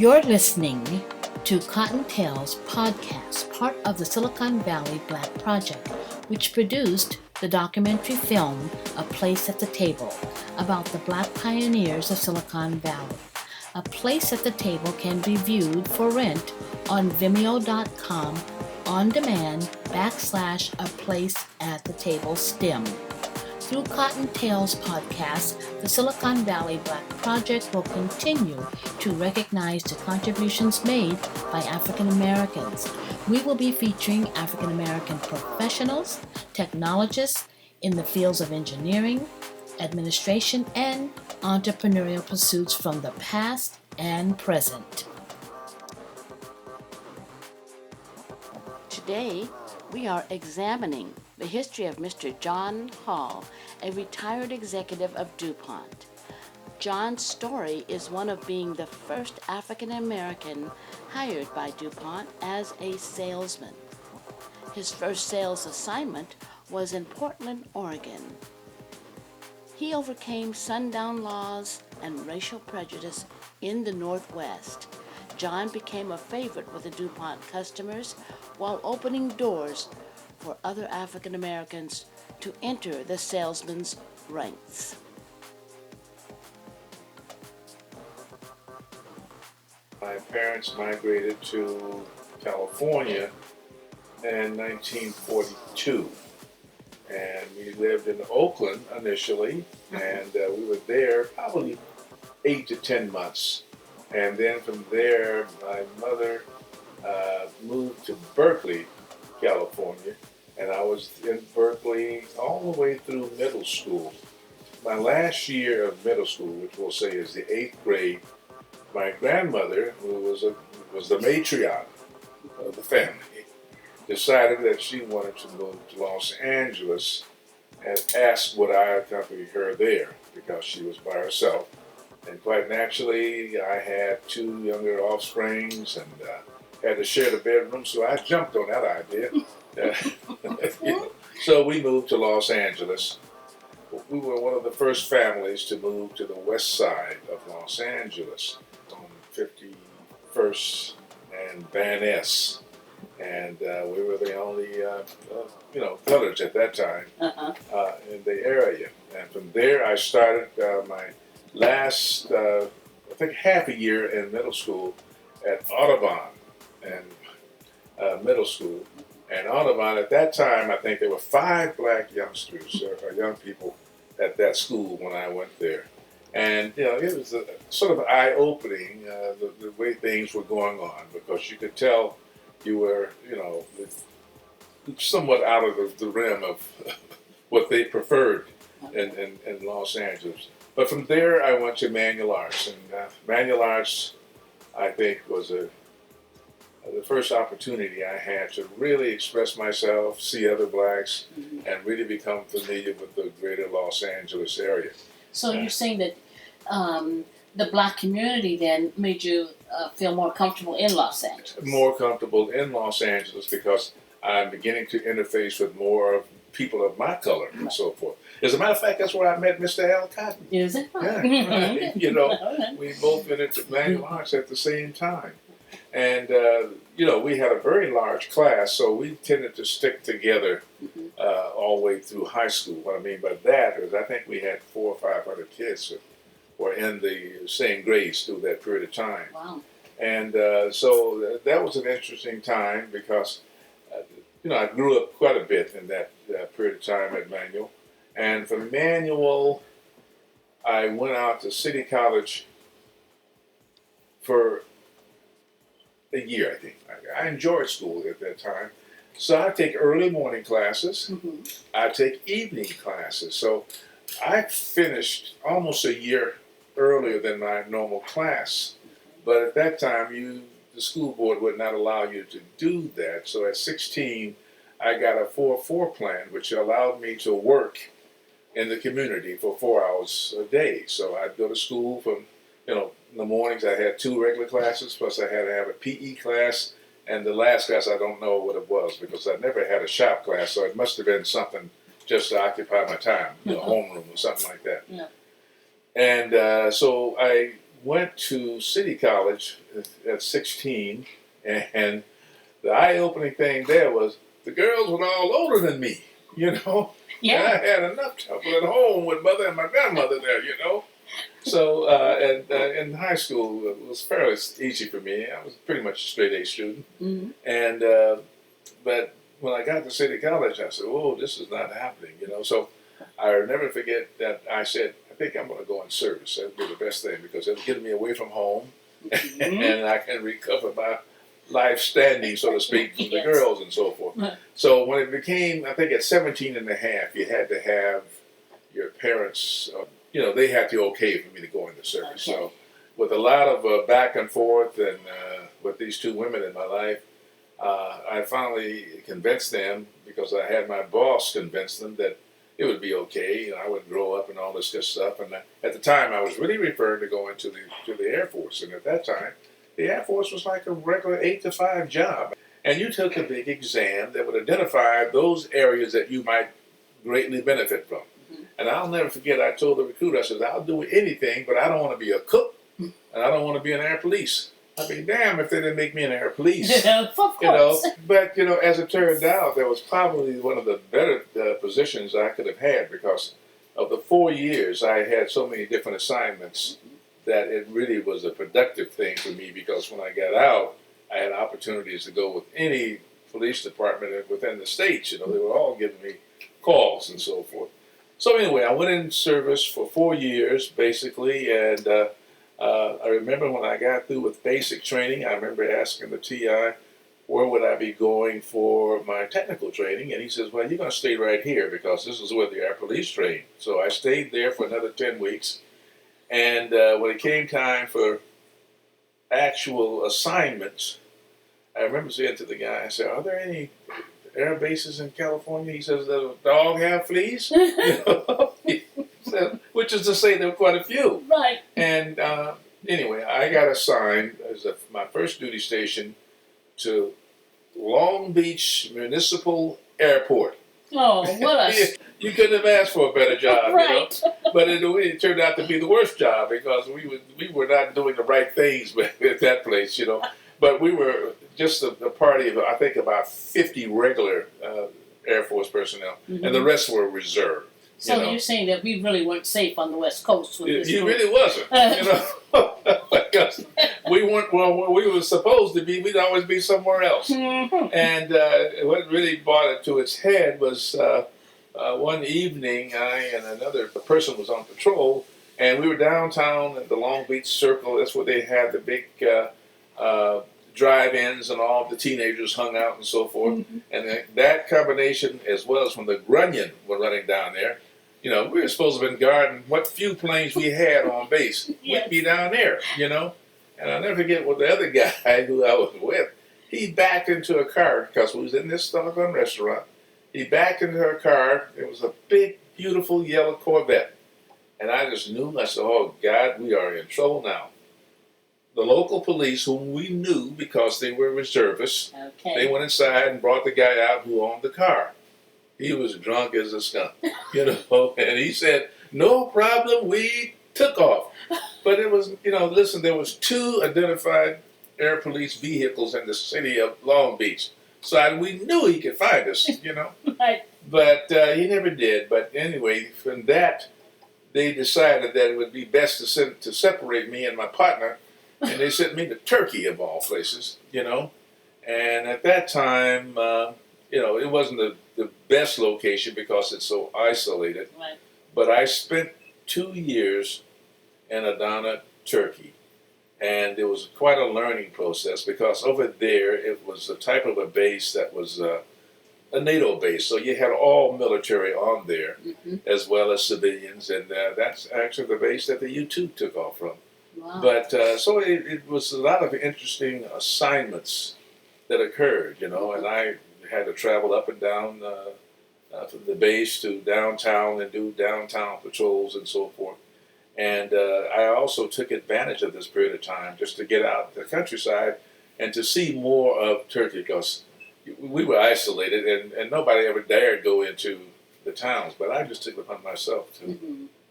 You're listening to Cottontail's podcast, part of the Silicon Valley Black Project, which produced the documentary film A Place at the Table about the Black pioneers of Silicon Valley. A Place at the Table can be viewed for rent on Vimeo.com on demand /A Place at the Table STEM. Through Cottontail's podcast, the Silicon Valley Black Project will continue to recognize the contributions made by African Americans. We will be featuring African American professionals, technologists in the fields of engineering, administration, and entrepreneurial pursuits from the past and present. Today, we are examining the history of Mr. John Hall, a retired executive of DuPont. John's story is one of being the first African American hired by DuPont as a salesman. His first sales assignment was in Portland, Oregon. He overcame sundown laws and racial prejudice in the Northwest. John became a favorite with the DuPont customers while opening doors for other African Americans to enter the salesman's ranks. My parents migrated to California in 1942, and we lived in Oakland initially, and we were there probably 8 to 10 months. And then from there, my mother moved to Berkeley, California, and I was in Berkeley all the way through middle school. My last year of middle school, which we'll say is the 8th grade, my grandmother, who was the matriarch of the family, decided that she wanted to move to Los Angeles and asked would I accompany her there because she was by herself. And quite naturally, I had 2 younger offsprings and had to share the bedroom, so I jumped on that idea. So we moved to Los Angeles. We were one of the first families to move to the west side of Los Angeles on 51st and Van Ness. And we were the only, coloreds at that time in the area. And from there, I started my last, I think, half a year in middle school at Audubon and middle school. And Audubon, at that time, I think there were 5 black youngsters or young people at that school when I went there. And, it was sort of eye-opening, the way things were going on, because you could tell you were, somewhat out of the rim of what they preferred in Los Angeles. But from there, I went to manual arts, and manual arts, I think, was the first opportunity I had to really express myself, see other blacks, and really become familiar with the greater Los Angeles area. So you're saying that the black community then made you feel more comfortable in Los Angeles? More comfortable in Los Angeles because I'm beginning to interface with more of people of my color and so forth. As a matter of fact, that's where I met Mr. Al Cotton. Is it? Yeah, right. We both went into manual arts at the same time. And, we had a very large class, so we tended to stick together all the way through high school. What I mean by that is I think we had 400 or 500 kids that were in the same grades through that period of time. Wow. And so that was an interesting time because, I grew up quite a bit in that period of time at Manual. And from Manual, I went out to City College for a year, I think. I enjoyed school at that time. So I take early morning classes. I take evening classes. So I finished almost a year earlier than my normal class. But at that time, the school board would not allow you to do that. So at 16, I got a 4-4 plan, which allowed me to work in the community for 4 hours a day. So I'd go to school from, in the mornings I had 2 regular classes, plus I had to have a PE class, and the last class I don't know what it was because I never had a shop class, so it must have been something just to occupy my time, homeroom or something like that. Yeah. And so I went to City College at 16, and the eye-opening thing there was the girls were all older than me, you know. Yeah. And I had enough trouble at home with mother and my grandmother there, you know. So, in high school, it was fairly easy for me. I was pretty much a straight A student. Mm-hmm. And, but when I got to City College, I said, "Oh, this is not happening," you know. So I'll never forget that I said, "I think I'm going to go in service. That'd be the best thing because it'll get me away from home, and I can recover my life standing, so to speak, from the girls and so forth." So when it became, I think at 17 and a half, you had to have your parents, they had to okay for me to go into service. Okay. So with a lot of back and forth and with these two women in my life, I finally convinced them, because I had my boss convince them that it would be okay, I would grow up and all this good stuff. And at the time, I was really referring to going to the Air Force. And at that time, the Air Force was like a regular 8 to 5 job. And you took a big exam that would identify those areas that you might greatly benefit from. Mm-hmm. And I'll never forget, I told the recruiter, I said, "I'll do anything, but I don't want to be a cook, and I don't want to be an air police. I'd be damned if they didn't make me an air police." Of course. But as it turned out, that was probably one of the better positions I could have had, because of the 4 years I had so many different assignments that it really was a productive thing for me, because when I got out, I had opportunities to go with any police department within the states. They were all giving me calls and so forth. So anyway, I went in service for 4 years, basically, and I remember when I got through with basic training, I remember asking the TI, where would I be going for my technical training? And he says, "Well, you're going to stay right here, because this is where the air police train." So I stayed there for another 10 weeks. And when it came time for actual assignments, I remember saying to the guy, I said, "Are there any air bases in California?" He says, "Does a dog have fleas?" Which is to say there were quite a few. Right. And anyway, I got assigned as my first duty station to Long Beach Municipal Airport. Oh, what a... You couldn't have asked for a better job, Right. But it turned out to be the worst job, because we were not doing the right things at that place, But we were just a party of, I think, about 50 regular Air Force personnel, and the rest were reserve. So you're saying that we really weren't safe on the West Coast with this You group. really wasn't, because we weren't where we were supposed to be. We'd always be somewhere else. Mm-hmm. And what really brought it to its head was one evening, I and another person was on patrol, and we were downtown at the Long Beach Circle. That's where they had the big drive-ins, and all of the teenagers hung out and so forth. Mm-hmm. And that combination, as well as when the Grunion were running down there, we were supposed to have been guarding what few planes we had on base. Yes. We'd be down there, And I'll never forget what the other guy who I was with, he backed into a car, because we was in this doggone restaurant. He backed into a car. It was a big, beautiful yellow Corvette. And I just knew, I said, "Oh, God, we are in trouble now." The local police, whom we knew because they were reservists, they went inside and brought the guy out who owned the car. He was drunk as a skunk, and he said, "No problem, we took off." But it was, listen, there was 2 identified air police vehicles in the city of Long Beach. So we knew he could find us, Right. But he never did. But anyway, from that, they decided that it would be best to separate me and my partner. And they sent me to Turkey, of all places, And at that time, it wasn't the best location because it's so isolated. Right. But I spent 2 years in Adana, Turkey. And it was quite a learning process, because over there it was a type of a base that was a NATO base. So you had all military on there, as well as civilians. And that's actually the base that the U-2 took off from. Wow. But so it was a lot of interesting assignments that occurred, and I had to travel up and down from the base to downtown and do downtown patrols and so forth. And I also took advantage of this period of time just to get out the countryside and to see more of Turkey, because we were isolated and nobody ever dared go into the towns. But I just took it upon myself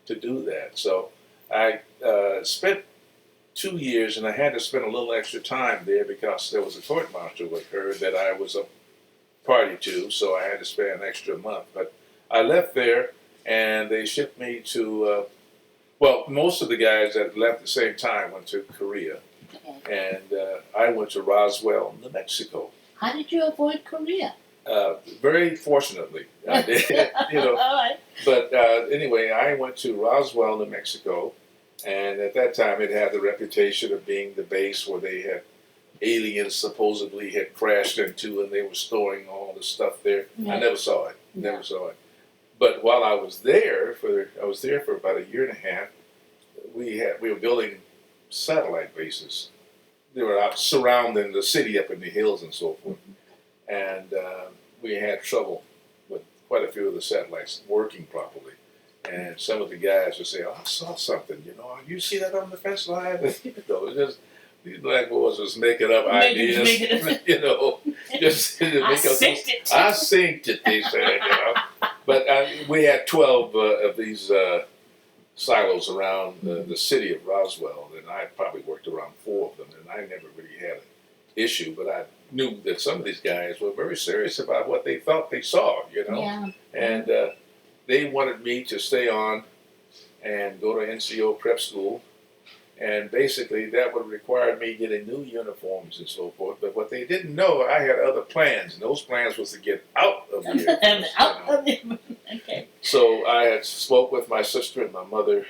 to do that. So I spent 2 years, and I had to spend a little extra time there because there was a court martial occurred that I was a party to, so I had to spend an extra month. But I left there, and they shipped me to. Well, most of the guys that left at the same time went to Korea, and I went to Roswell, New Mexico. How did you avoid Korea? Very fortunately, I did. All right. But anyway, I went to Roswell, New Mexico, and at that time it had the reputation of being the base where they had aliens supposedly had crashed into, and they were storing all the stuff there. Yeah. I never saw it. Yeah. Never saw it. But while I was there for about a year and a half. We were building satellite bases. They were out surrounding the city up in the hills and so forth. And we had trouble with quite a few of the satellites working properly. And some of the guys would say, "Oh, I saw something. You see that on the fence line?" These black boys was making up ideas. Just to make I synced it. I synced it, they said. But we had 12 of these silos around the city of Roswell, and I probably worked around 4 of them, and I never really had an issue, but I knew that some of these guys were very serious about what they thought they saw, Yeah. and they wanted me to stay on and go to NCO prep school, and basically that would require me getting new uniforms and so forth, but what they didn't know, I had other plans, and those plans was to get out of here. Out of it. Okay. So I had spoke with my sister and my mother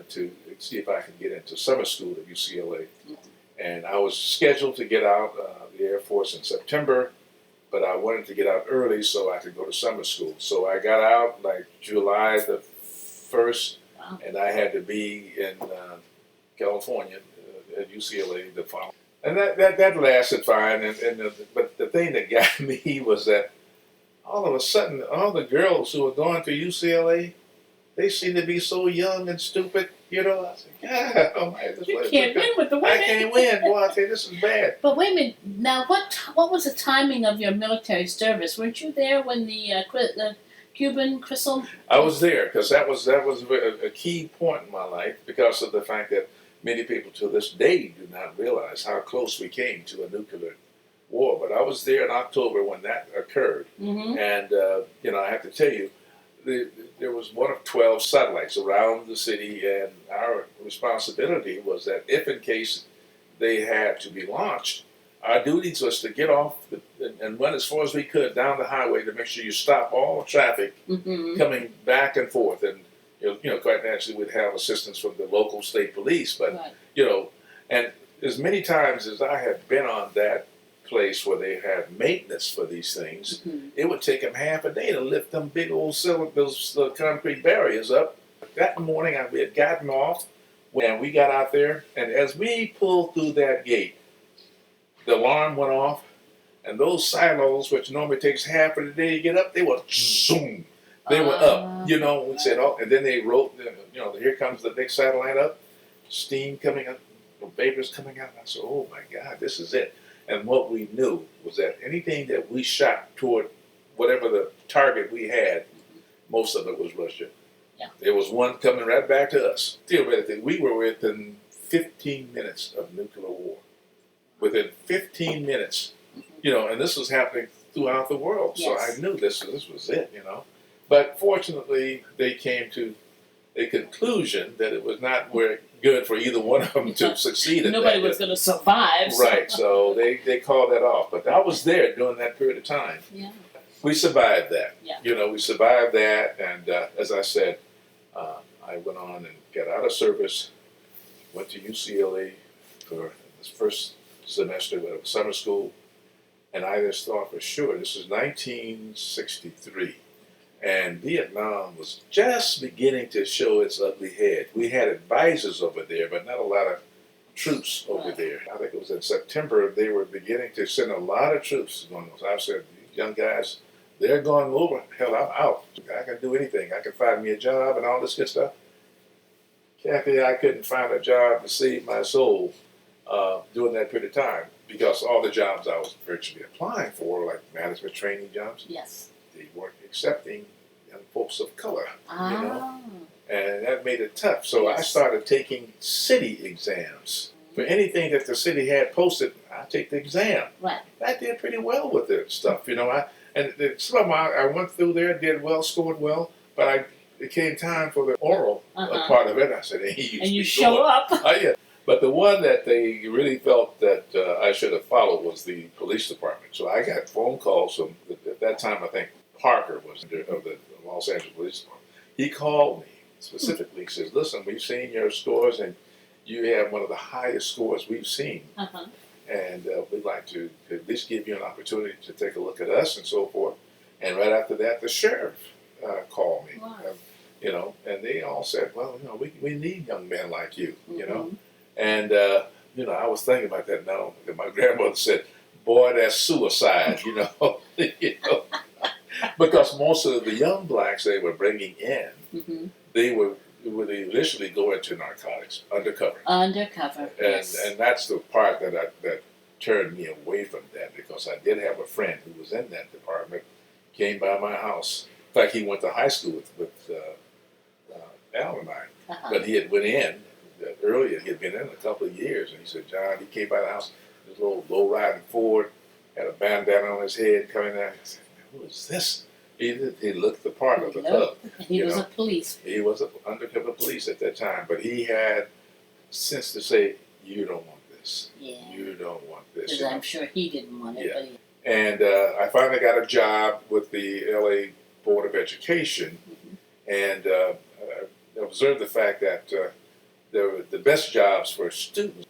to see if I could get into summer school at UCLA. And I was scheduled to get out of the Air Force in September, but I wanted to get out early so I could go to summer school. So I got out like July the 1st, Wow. and I had to be in California at UCLA the following. And that lasted fine. But the thing that got me was that all of a sudden, all the girls who were going to UCLA, they seem to be so young and stupid. I said, God, oh my, You can't win with the women. I can't win. Boy, I tell you, this is bad. But wait a minute. Now, what was the timing of your military service? Weren't you there when the Cuban Crystal? I was there because that was a key point in my life because of the fact that many people to this day do not realize how close we came to a nuclear war. But I was there in October when that occurred, Mm-hmm. and I have to tell you, there was one of 12 satellites around the city, and our responsibility was that if in case they had to be launched, our duties was to get off and run as far as we could down the highway to make sure you stop all traffic Mm-hmm. coming back and forth. And quite naturally, we'd have assistance from the local state police, but Right. and as many times as I had been on that place where they had maintenance for these things, Mm-hmm. it would take them half a day to lift them big old those concrete barriers up. That morning, we had gotten off, and we got out there, and as we pulled through that gate, the alarm went off, and those silos, which normally takes half of the day to get up, they were zoom. They were up, we said, oh, and then they wrote, here comes the big satellite up, steam coming up, vapors coming out. And I said, oh my God, this is it. And what we knew was that anything that we shot toward whatever the target we had, most of it was Russia. Yeah. There was one coming right back to us. Theoretically, we were within 15 minutes of nuclear war. Within 15 minutes, and this was happening throughout the world. Yes. So I knew this was it, But fortunately, they came to a conclusion that it was not good for either one of them to succeed. Nobody was going to survive. So. Right, so they called that off. But I was there during that period of time. Yeah. We survived that. Yeah. We survived that, and as I said, I went on and got out of service, went to UCLA for this first semester of summer school, and I just thought for sure, this is 1963, and Vietnam was just beginning to show its ugly head. We had advisors over there, but not a lot of troops over there. I think it was in September, they were beginning to send a lot of troops going on. So I said, these young guys, they're going over. Hell, I'm out. I can do anything. I can find me a job and all this good stuff. Kathy, I couldn't find a job to save my soul during that period of time because all the jobs I was virtually applying for, like management training jobs, Yes. they weren't accepting young folks of color. and that made it tough. So I started taking city exams. For anything that the city had posted, I take the exam. Right. I did pretty well with it stuff, you know. Some of them I went through there, did well, scored well, but it came time for the oral part of it. I said, hey, you show up. Yeah. But the one that they really felt that I should have followed was the police department. So I got phone calls from, at that time, I think Parker was of the Los Angeles Police Department. He called me specifically. He says, listen, we've seen your scores, and you have one of the highest scores we've seen. And we'd like to at least give you an opportunity to take a look at us and so forth. And right after that, the sheriff called me. Wow. You know, and they all said, well, you know, we need young men like you, you know. And, you know, I was thinking about that now. My grandmother said, boy, that's suicide, you know. You know? Because most of the young blacks they were bringing in, they would initially go into narcotics, undercover. Undercover, yes. And that's the part that turned me away from that, because I did have a friend who was in that department, came by my house. In fact, he went to high school with Al and I, but he had went in earlier. He had been in a couple of years, and he said, John, he came by the house, this little low-riding Ford, had a bandana on his head, coming there. I said, who is this? He looked the part of the club. He was a police. He was an undercover police at that time, but he had sense to say, you don't want this. Yeah. You don't want this. Because I'm sure he didn't want it. Yeah. And I finally got a job with the LA Board of Education, and I observed the fact that the best jobs for students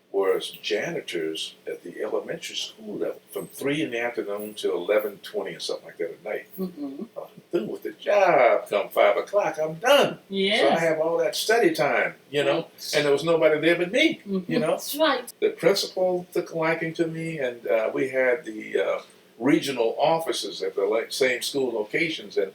were as janitors at the elementary school level, from 3 in the afternoon till 11:20 or something like that at night. I'm through with the job. Come 5 o'clock, I'm done. Yes. So I have all that study time, you know, and there was nobody there but me, you know. That's right. The principal took a liking to me, and we had the regional offices at the same school locations, and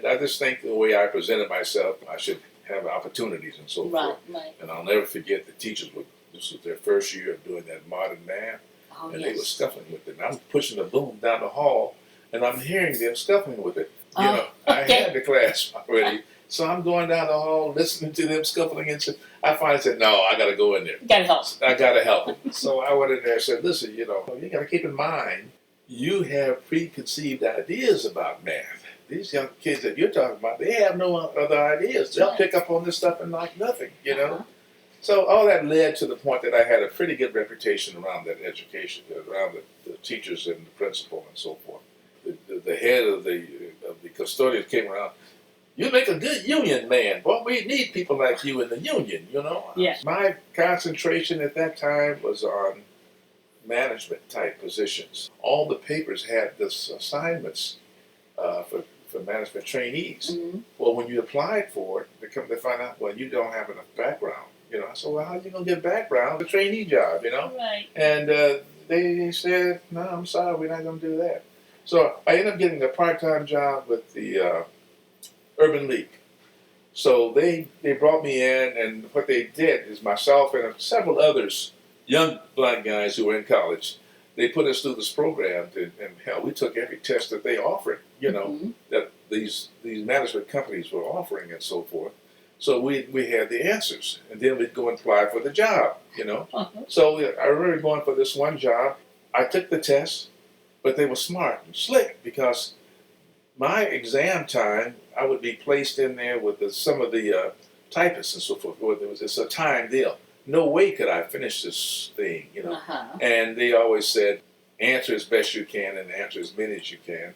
I just think the way I presented myself, I should have opportunities and so forth. Right. And I'll never forget the teachers this was their first year of doing that modern math, and they were scuffling with it. And I'm pushing the boom down the hall, and I'm hearing them scuffling with it. You know, I had the class already, so I'm going down the hall listening to them scuffling, and I finally said, "No, I got to go in there. Got to help. I got to help them." So I went in there and said, "Listen, you know, you got to keep in mind, you have preconceived ideas about math. These young kids that you're talking about, they have no other ideas. They'll pick up on this stuff and like nothing, you know." So all that led to the point that I had a pretty good reputation around that education, around the teachers and the principal and so forth. The head of the custodians came around. You make a good union man. Boy, we need people like you in the union, you know. My concentration at that time was on management type positions. All the papers had this assignments for management trainees. Well, when you applied for it, they come to find out, well, you don't have enough background. You know, I said, well, how are you going to get background? The trainee job, you know? Right. And they said, no, I'm sorry, we're not going to do that. So I ended up getting a part-time job with the Urban League. So they brought me in, and what they did is myself and several others, young black guys who were in college, they put us through this program, and hell, we took every test that they offered, you know, that these management companies were offering and so forth. So we had the answers, and then we'd go and apply for the job, you know. So I remember going for this one job. I took the test, but they were smart and slick, because my exam time, I would be placed in there with some of the typists and so forth. It's a time deal. No way could I finish this thing, you know. And they always said, answer as best you can and answer as many as you can.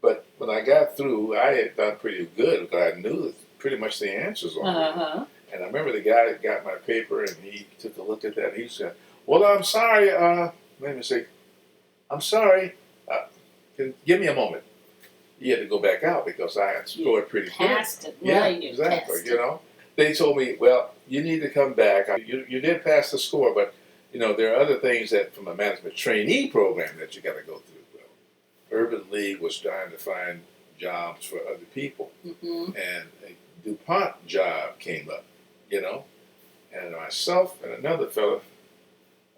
But when I got through, I had done pretty good, because I knew pretty much the answers on it. And I remember the guy that got my paper, and he took a look at that. He said, well, I'm sorry. Let me say, I'm sorry. Give me a moment. He had to go back out because I had scored pretty good. Passed it. Yeah, Right, exactly. You know, they told me, well, you need to come back. You did pass the score, but you know there are other things that from a management trainee program that you got to go through. Well, Urban League was trying to find jobs for other people, and a DuPont job came up. You know, and myself and another fellow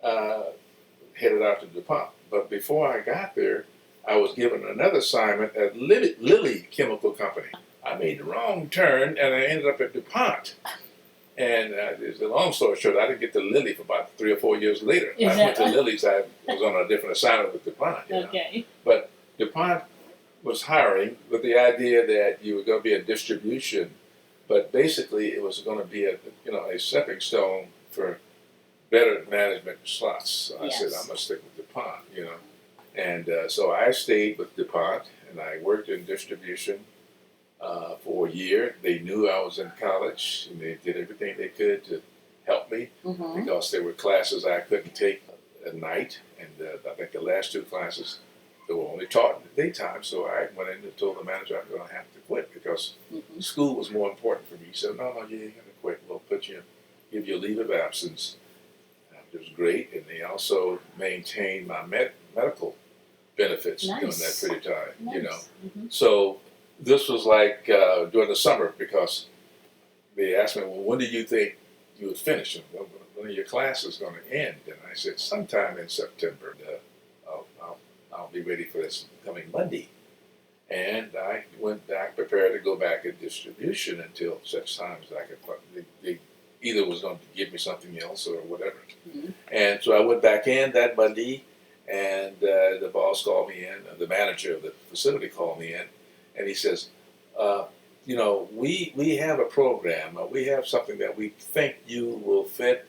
headed out to DuPont. But before I got there, I was given another assignment at Lilly Chemical Company. I made the wrong turn, and I ended up at DuPont. And the long story short, I didn't get to Lilly for about 3 or 4 years later. I went to Lilly's. I was on a different assignment with DuPont. Okay. But DuPont was hiring with the idea that you were going to be a distribution, but basically it was going to be a stepping stone for better management slots. So I said, I'm going to stick with DuPont, And so I stayed with DuPont, and I worked in distribution for a year. They knew I was in college, and they did everything they could to help me because there were classes I couldn't take at night, and I think the last 2 classes they were only taught in the daytime. So I went in and told the manager I'm going to have to quit because school was more important for me. He said, "No, you ain't going to quit. We'll give you a leave of absence." It was great, and they also maintained my medical benefits during that period of time. So this was like during the summer because they asked me, "Well, when do you think you would finish? And when are your classes going to end?" And I said, "Sometime in September. I'll be ready for this coming Monday." And I went back, prepared to go back in distribution until such times I could. They either was going to give me something else or whatever. And so I went back in that Monday, and the boss called me in, the manager of the facility called me in, and he says, we have a program, we have something that we think you will fit.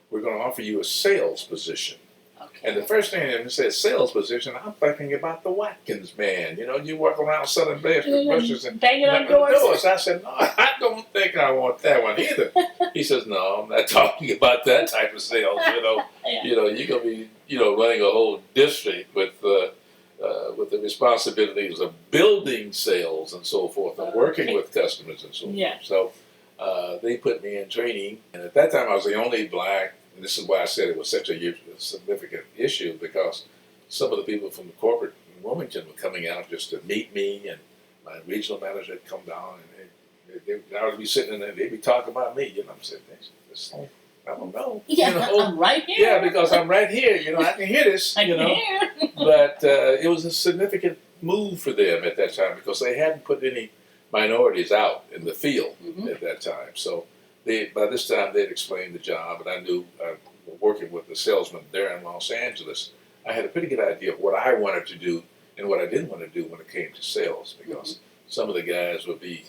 We're going to offer you a sales position. Okay. And the first thing it says sales position, I'm thinking about the Watkins man. You work around selling bushes and banging on doors. I said, "No, I don't think I want that one either." He says, "No, I'm not talking about that type of sales. You're going to be, running a whole district with the responsibilities of building sales and so forth, and working with customers and so forth." Yeah. So they put me in training, and at that time I was the only black. And this is why I said it was such a significant issue, because some of the people from the corporate in Wilmington were coming out just to meet me, and my regional manager had come down, and I would be sitting there, and they'd be talking about me. I'm saying, "I don't know." Yeah, I'm right here. Yeah, because I'm right here. I can hear this. I can hear. But it was a significant move for them at that time because they hadn't put any minorities out in the field at that time. So by this time, they'd explained the job, and I knew, working with the salesman there in Los Angeles, I had a pretty good idea of what I wanted to do and what I didn't want to do when it came to sales, because some of the guys would be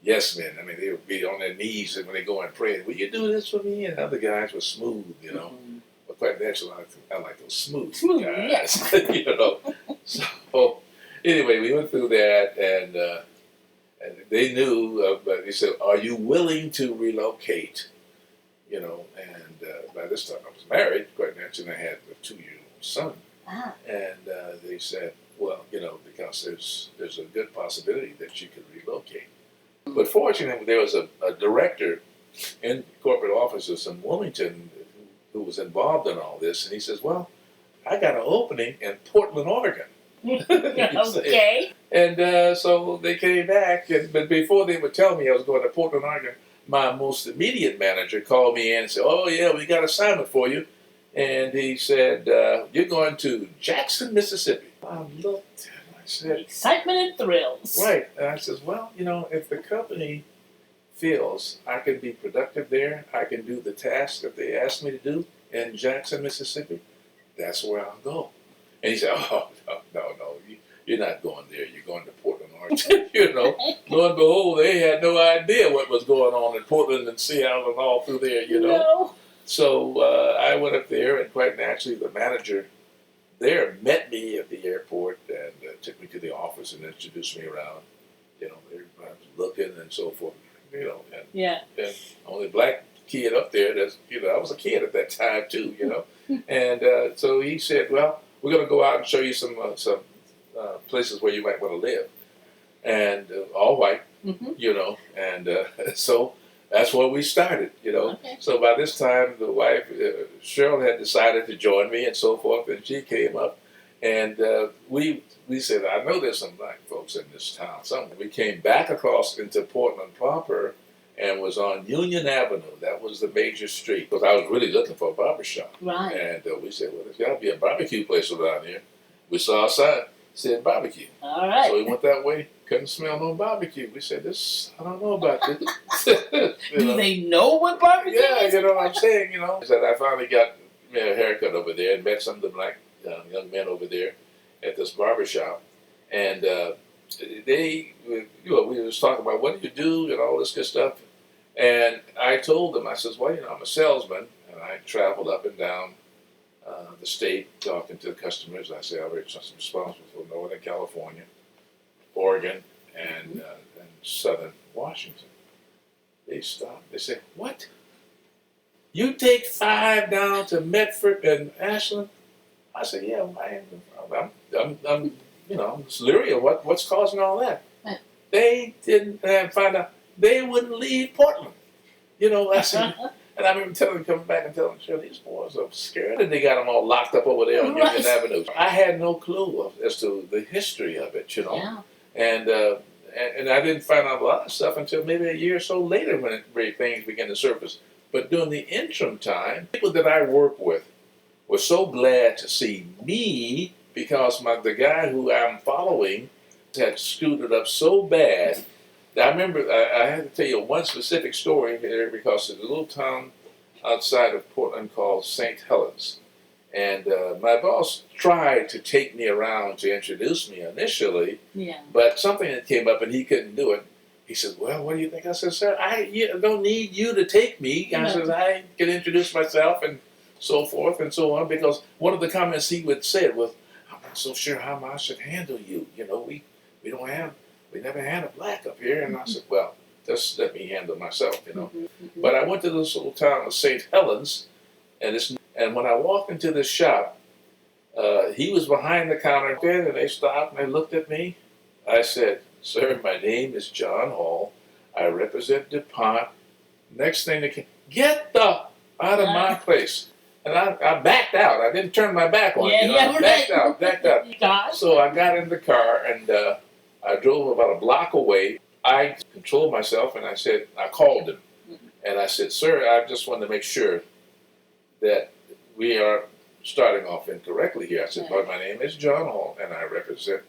yes men. I mean, they would be on their knees when they go and pray, "Will you do this for me?" And other guys were smooth, But quite naturally, I like those smooth guys, So anyway, we went through that, and they knew, but they said, "Are you willing to relocate?" And by this time I was married, quite naturally, and I had a 2-year-old son. And they said, "Well, because there's a good possibility that you could relocate." But fortunately, there was a director in corporate offices in Wilmington who was involved in all this, and he says, "Well, I got an opening in Portland, Oregon." Okay. And so they came back, but before they would tell me I was going to Portland, Oregon, my most immediate manager called me in and said, "Oh yeah, we got an assignment for you." And he said, "You're going to Jackson, Mississippi." I looked and I said, excitement and thrills. Right. And I said, "Well, if the company feels I can be productive there, I can do the task that they asked me to do in Jackson, Mississippi, that's where I'll go." And he said, "Oh, no, you're not going there. You're going to Portland, Oregon." Lo and behold, they had no idea what was going on in Portland and Seattle and all through there, No. So I went up there, and quite naturally, the manager there met me at the airport and took me to the office and introduced me around. Everybody was looking and so forth. And only black kid up there. I was a kid at that time too. And so he said, "Well, we're going to go out and show you some places where you might want to live," and all white, and so that's where we started, Okay. So by this time, the wife, Cheryl, had decided to join me and so forth, and she came up, and we said, "I know there's some black folks in this town." So we came back across into Portland proper and was on Union Avenue. That was the major street, because I was really looking for a barbershop. Right. And we said, "Well, there's got to be a barbecue place around here." We saw a sign. said barbecue. All right. So we went that way. Couldn't smell no barbecue. We said, "This, I don't know about this." Do they know what barbecue Yeah, is? you know what I'm saying. You know, said I finally got me a haircut over there and met some of the black young men over there at this barber shop, and they, you know, we was talking about what do you do and all this good stuff, and I told them, I says, well, you know, I'm a salesman and I travel up and down the state talking to customers. I say I'm responsible for Northern California, Oregon, and Southern Washington. They stopped. They said, "What? You take 5 down to Medford and Ashland?" I said, "Yeah, I'm you know, I'm just leery of what's causing all that." Huh. They didn't find out. They wouldn't leave Portland. You know, I said, and I remember coming back and telling sure these boys are scared, and they got them all locked up over there on Right. Union Avenue. I had no clue as to the history of it, you know, Yeah. and I didn't find out a lot of stuff until maybe a year or so later when things began to surface. But during the interim time, people that I work with were so glad to see me because the guy who I'm following had screwed it up so bad. I remember I had to tell you one specific story here because there's a little town outside of Portland called St. Helens. And my boss tried to take me around to introduce me initially, Yeah. but something that came up and he couldn't do it. He said, "Well, what do you think?" I said, "Sir, I don't need you to take me." I said, "I can introduce myself and so forth and so on," because one of the comments he would say was, "I'm not so sure how I should handle you. You know, we never had a black up here." And I said, "Well, just let me handle myself, you know." Mm-hmm. But I went to this little town of St. Helens, and when I walked into this shop, he was behind the counter there, and they stopped and they looked at me. I said, "Sir, my name is John Hall. I represent DuPont." Next thing they came, "Get the out of my place." And I backed out. I didn't turn my back on it. You know? I backed out. Gosh. So I got in the car and I drove about a block away. I controlled myself and I called him. And I said, "Sir, I just wanted to make sure that we are starting off incorrectly here." I said, "But my name is John Hall and I represent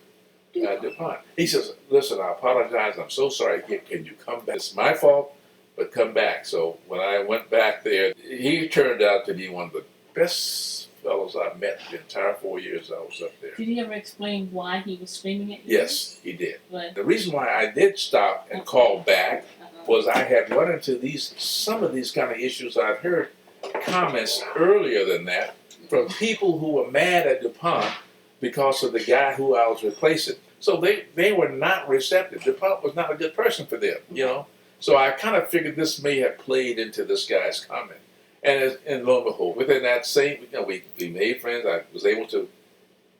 DuPont." He says, "Listen, I apologize. I'm so sorry. Can you come back? It's my fault, but come back." So when I went back there, he turned out to be one of the best fellows I met the entire 4 years I was up there. Did he ever explain why he was screaming at you? Yes, he did. But, The reason why I did stop and call back was I had run into some of these kind of issues. I'd heard comments earlier than that from people who were mad at DuPont because of the guy who I was replacing. So they were not receptive. DuPont was not a good person for them, you know. So I kind of figured this may have played into this guy's comment. And lo and behold, within that same, you know, we made friends. I was able to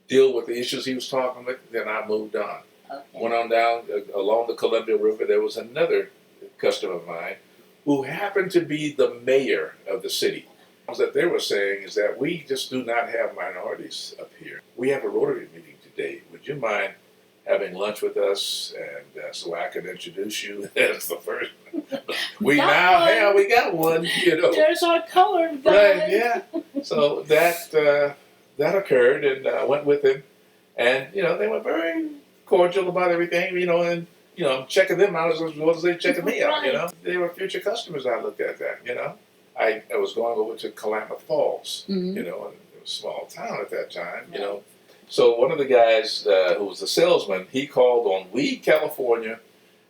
deal with the issues he was talking with. Then I moved on. okay. Went on down along the Columbia River. There was another customer of mine who happened to be the mayor of the city. What they were saying is that we just do not have minorities up here. We have a Rotary meeting today. Would you mind having lunch with us, and so I can introduce you as the first? We got one. You know, There's our color, guys. right? Yeah. So that occurred, and I went with him, and you know they were very cordial about everything. You know, and you know I'm checking them out as well as they checking me out. You know, they were future customers. I looked at that. You know, I was going over to Klamath Falls. Mm-hmm. You know, and it was a small town at that time. You know. So one of the guys who was the salesman, he called on Weed, California,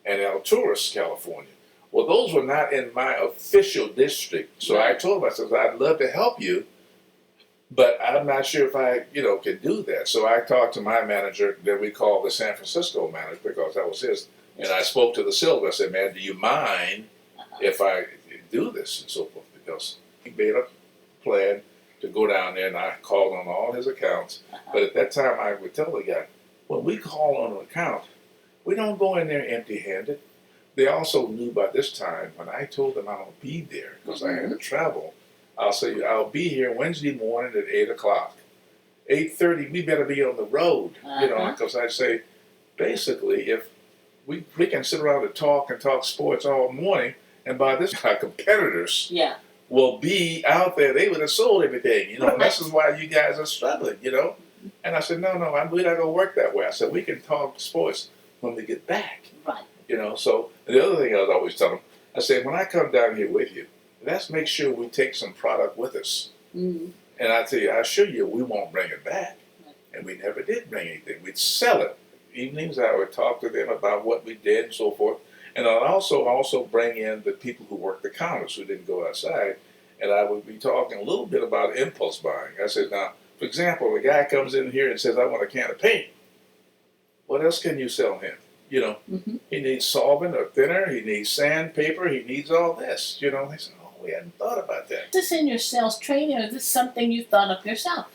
and Alturas, California. Well, those were not in my official district. So I told him, I said, "I'd love to help you, but I'm not sure if I, you know, can do that." So I talked to my manager that we called the San Francisco manager because that was his. And I spoke to the salesman. I said, "Man, do you mind if I do this?" And so forth. Because he made a plan to go down there, and I called on all his accounts. But at that time, I would tell the guy, when we call on an account, we don't go in there empty-handed. They also knew by this time, when I told them I don't be there because I had to travel, I'll say, "I'll be here Wednesday morning at 8 o'clock. 8:30, we better be on the road." You know, because I say, basically, if we can sit around and talk sports all morning, and by this time, competitors will be out there. They would have sold everything, you know. And this is why you guys are struggling, you know. And I said, no, we're not going to work that way. I said, we can talk sports when we get back. Right. So the other thing I was always telling them, I said, when I come down here with you, let's make sure we take some product with us. Mm-hmm. And I tell you, I assure you, we won't bring it back. Right. And we never did bring anything. We'd sell it. Evenings, I would talk to them about what we did and so forth. And I'd also bring in the people who worked the counters who didn't go outside. And I would be talking a little bit about impulse buying. I said, now, for example, a guy comes in here and says, I want a can of paint. What else can you sell him? Mm-hmm. He needs solvent or thinner. He needs sandpaper. He needs all this. They said, oh, we hadn't thought about that. Is this in your sales training, or is this something you thought of yourself?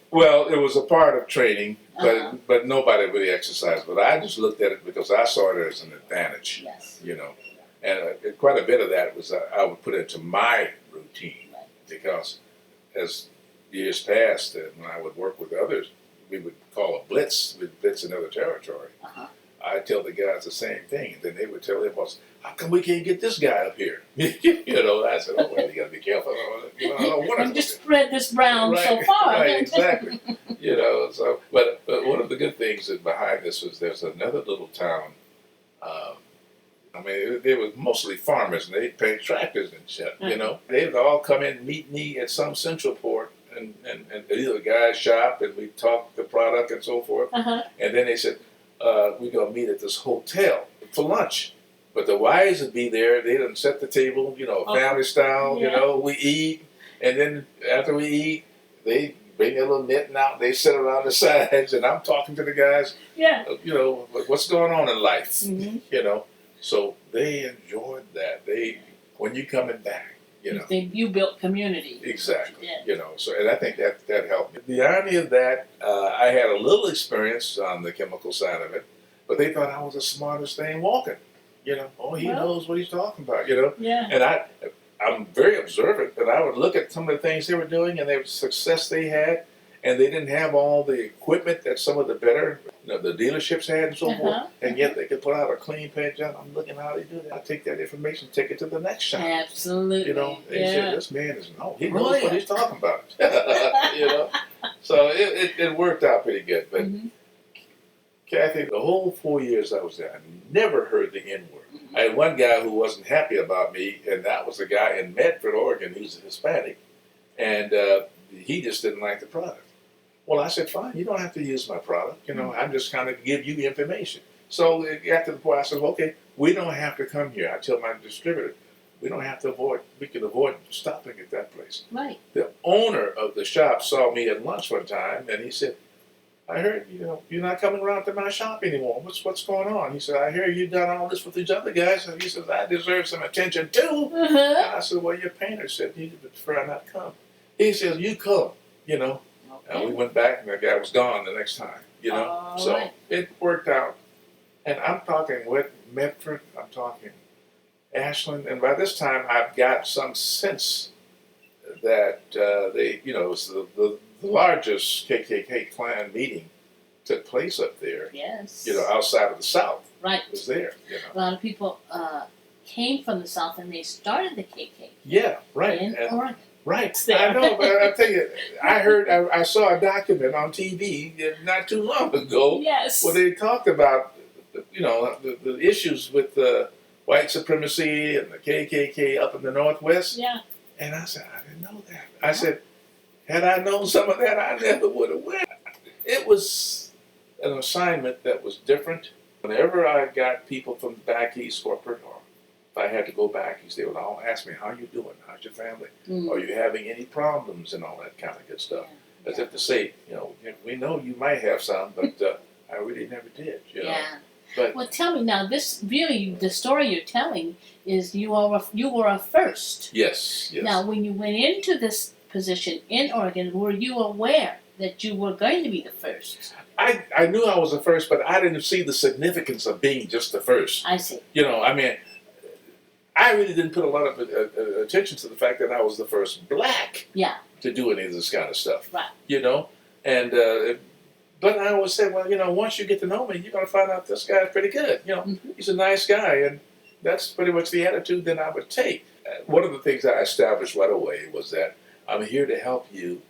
Well, it was a part of training, but nobody really exercised. But I just looked at it because I saw it as an advantage. Yes. And quite a bit of that was I would put into my routine, right. Because as years passed, when I would work with others, we would call a blitz. We'd blitz another territory. I tell the guys the same thing, and then they would tell their boss, "How come we can't get this guy up here?" I said, "Oh well, you got to be careful. I don't want to just spread this brown right, so far." Right, exactly. So but one of the good things that behind this was there's another little town. They were mostly farmers, and they'd paint tractors and shit. They'd all come in and meet me at some central port, and either the guy's shop, and we'd talk the product and so forth. And then they said, we're going to meet at this hotel for lunch. But the wives would be there. They done set the table, family style, Yeah. We eat. And then after we eat, they bring their little knitting out. They sit around the sides, and I'm talking to the guys, what's going on in life, Mm-hmm. So they enjoyed that. When you coming back, You built community. Exactly. Yeah. And I think that helped me. The irony of that, I had a little experience on the chemical side of it, but they thought I was the smartest thing walking. He knows what he's talking about. Yeah. And I'm very observant, but I would look at some of the things they were doing and the success they had, and they didn't have all the equipment that some of the better, the dealerships had and so forth, and yet they could put out a clean paint job. I'm looking at how they do that. I take that information, take it to the next shop. Absolutely. They said, this man he knows what he's talking about. So it worked out pretty good. But Kathy, the whole 4 years I was there, I never heard the N-word. I had one guy who wasn't happy about me, and that was a guy in Medford, Oregon, who's a Hispanic, and he just didn't like the product. Well, I said, fine, you don't have to use my product. I'm just kind of give you information. So after the point, I said, okay, we don't have to come here. I tell my distributor, we can avoid stopping at that place. Right. The owner of the shop saw me at lunch one time, and he said, I heard, you're not coming around to my shop anymore. What's going on? He said, I hear you done all this with these other guys. And he says, I deserve some attention too. And I said, well, your painter said you prefer not come. He says, you come, Okay. And we went back, and the guy was gone the next time, So right. It worked out. And I'm talking with Medford, I'm talking Ashland, and by this time I've got some sense that it was the largest KKK Klan meeting took place up there. Yes. Outside of the South. Right. It was there. A lot of people came from the South, and they started the KKK. Yeah, right. In Oregon. Right. I know, but I tell you, I saw a document on TV not too long ago. Yes. Where they talked about, the issues with white supremacy and the KKK up in the Northwest. Yeah. And I said, I didn't know that. I said, had I known some of that, I never would have went. It was an assignment that was different. Whenever I got people from back east corporate, or if I had to go back east, they would all ask me, how you doing? How's your family? Are you having any problems and all that kind of good stuff? As if to say, we know you might have some, but I really never did, Yeah. But, well, tell me now, this really, the story you're telling is you were a first. Yes. Now, when you went into this position in Oregon, were you aware that you were going to be the first? I knew I was the first, but I didn't see the significance of being just the first. I see. I really didn't put a lot of attention to the fact that I was the first black to do any of this kind of stuff. Right. And but I always say, well, once you get to know me, you're going to find out this guy's pretty good. He's a nice guy, and that's pretty much the attitude that I would take. One of the things I established right away was that I'm here to help you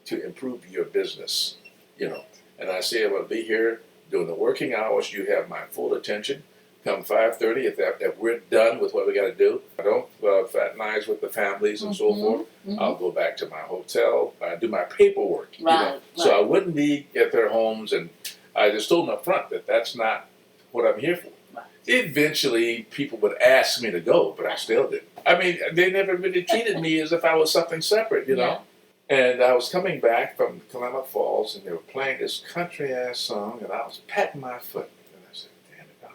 to improve your business. you know. And I say, I will be here during the working hours. You have my full attention. Come 5:30, if we're done with what we got to do, I don't fraternize with the families and so forth. I'll go back to my hotel. I do my paperwork, So I wouldn't be at their homes, and I just told them up front that that's not what I'm here for. Right. Eventually, people would ask me to go, but I still didn't. I mean, they never really treated me as if I was something separate, you know. And I was coming back from Klamath Falls, and they were playing this country-ass song, and I was patting my foot.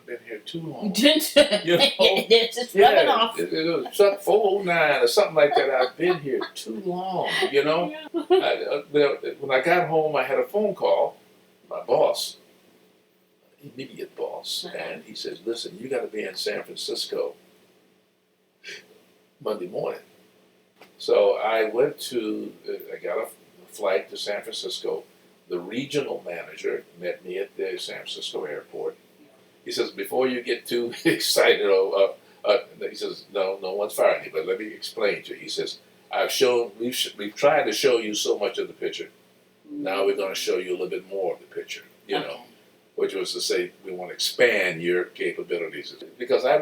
Been here too long. You know? It's just rubbing off. It was up 409 or something like that. I've been here too long, you know. When I got home, I had a phone call. My boss, immediate boss, and he says, "Listen, you got to be in San Francisco Monday morning." So I went to. I got a flight to San Francisco. The regional manager met me at the San Francisco airport. He says, before you get too excited, he says, no one's firing you, but let me explain to you. He says, we've tried to show you so much of the picture. Now we're going to show you a little bit more of the picture, you know, which was to say, we want to expand your capabilities. Because I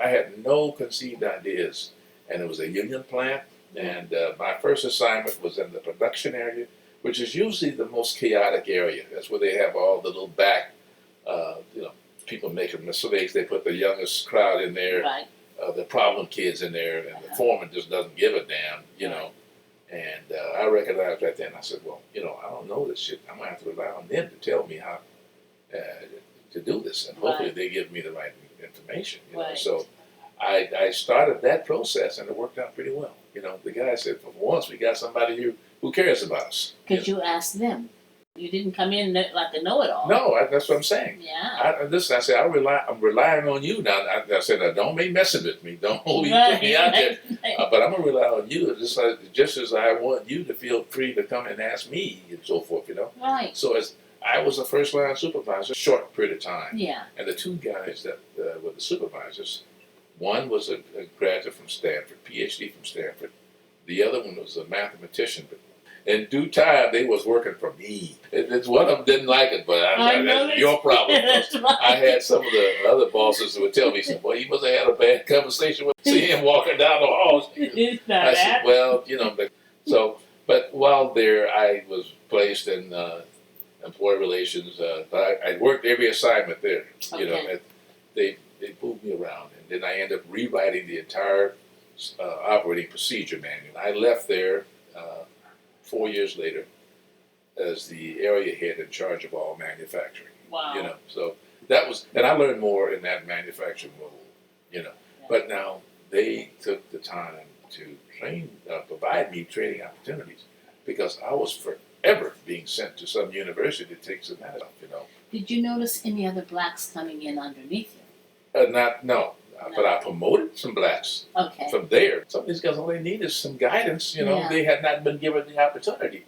had no conceived ideas, and it was a union plant, and my first assignment was in the production area, which is usually the most chaotic area. That's where they have all the little back, people making mistakes. They put the youngest crowd in there, the problem kids in there, and the foreman just doesn't give a damn, you know. And I recognized right then. I said, well, I don't know this shit. I'm gonna have to rely on them to tell me how to do this, and hopefully they give me the right information. You know? So I started that process, and it worked out pretty well. You know, the guy said, for once we got somebody here who cares about us. Could you ask them? You didn't come in like a know-it-all. No, that's what I'm saying. Yeah. I said, I'm relying on you now. I said, now, don't be messing with me. Don't put me out there. But I'm going to rely on you just as I want you to feel free to come and ask me and so forth, you know. Right. So as I was a first-line supervisor, short period of time. Yeah. And the two guys that were the supervisors, one was a graduate from Stanford, PhD from Stanford. The other one was a mathematician, but in due time, they was working for me. It's one of them didn't like it, but that's your problem. I had some of the other bosses who would tell me, "Boy, you must have had a bad conversation with him walking down the hall." I said, "Well, but while there, I was placed in employee relations. I worked every assignment there. You know, they moved me around, and then I ended up rewriting the entire operating procedure manual. I left there 4 years later as the area head in charge of all manufacturing. Wow. You know, so that was, and I learned more in that manufacturing role, you know. But now they took the time to provide me training opportunities, because I was forever being sent to some university to take some of that stuff, you know. Did you notice any other blacks coming in underneath you? No. But I promoted some blacks from there. Some of these guys, all they need is some guidance. You know, they had not been given the opportunity.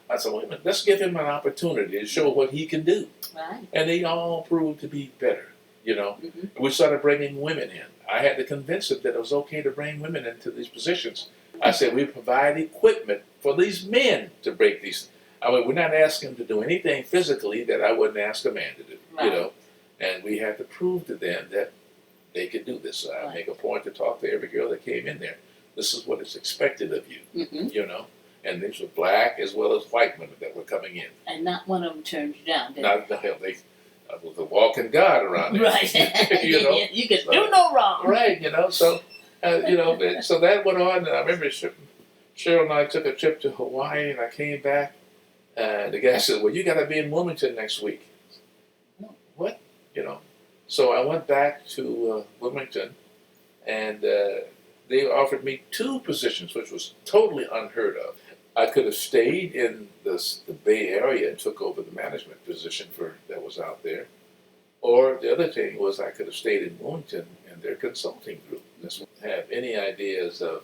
I said, wait a minute, let's give him an opportunity to show what he can do. Right. And they all proved to be better, you know. We started bringing women in. I had to convince them that it was okay to bring women into these positions. I said, we provide equipment for these men to break these. I mean, we're not asking them to do anything physically that I wouldn't ask a man to do, you know. And we had to prove to them that they could do this. So I make a point to talk to every girl that came in there. This is what is expected of you, you know. And these were black as well as white women that were coming in. And not one of them turned you down, did Not the hell. They was a walking God around there. Right. You know. You could do no wrong. Right, you know. So, you know, so that went on. And I remember Cheryl and I took a trip to Hawaii, and I came back. And the guy said, well, you got to be in Wilmington next week. What? You know. So I went back to Wilmington, and they offered me 2 positions, which was totally unheard of. I could have stayed in the Bay Area and took over the management position that was out there. Or the other thing was I could have stayed in Wilmington in their consulting group. This would have any ideas of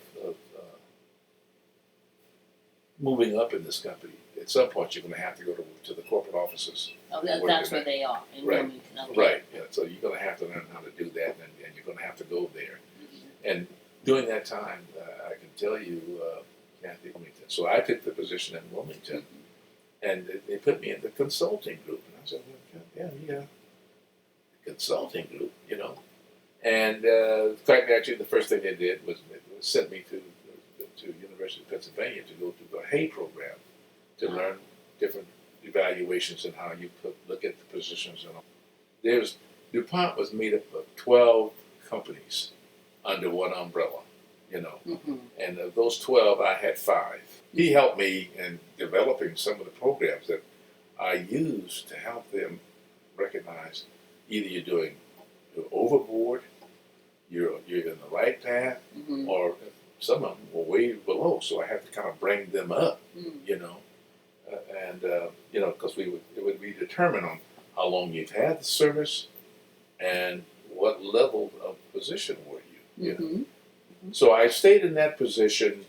moving up in this company. At some point, you're going to have to go to the corporate offices. Oh, that's where they are, in Wilmington. Okay. Right, yeah. So you're going to have to learn how to do that, and you're going to have to go there. And during that time, I can tell you, Kathy, Wilmington. So I took the position in Wilmington, And they put me in the consulting group. And I said, well, yeah, consulting group, And quite actually, the first thing they did was sent me to University of Pennsylvania to go through the Hay program to learn different evaluations and how you look at the positions. And all. DuPont was made up of 12 companies under one umbrella, And of those 12, I had 5. He helped me in developing some of the programs that I used to help them recognize either you're overboard, you're in the right path, or some of them were way below. So I had to kind of bring them up, because it would be determined on how long you've had the service and what level of position were you. So I stayed in that position